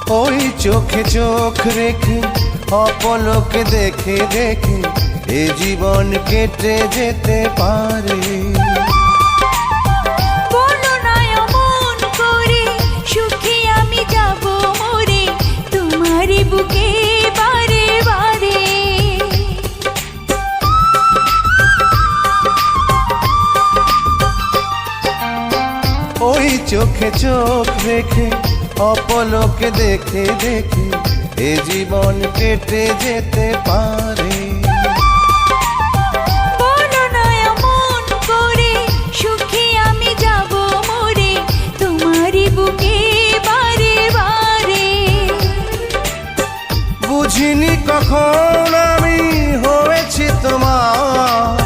ওই চোখে চোখ রেখে অপলকে দেখে দেখে এ জীবন কেটে যেতে পারে। বলো না অমন করে, সুখে আমি যাব মরে তোমারই বুকে বারে বারে। ওই চোখে চোখ রেখে অপলকে দেখে দেখে এ জীবন কেটে যেতে পারে। বলো না অমন করে, সুখে আমি যাব মরে তোমারই বুকে বারে বারে। বুঝিনি কখন আমি হয়েছি তোমার,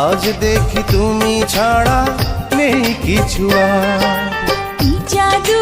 আজ দেখি তুমি ছাড়া নেই কিছু আর। কি জাদু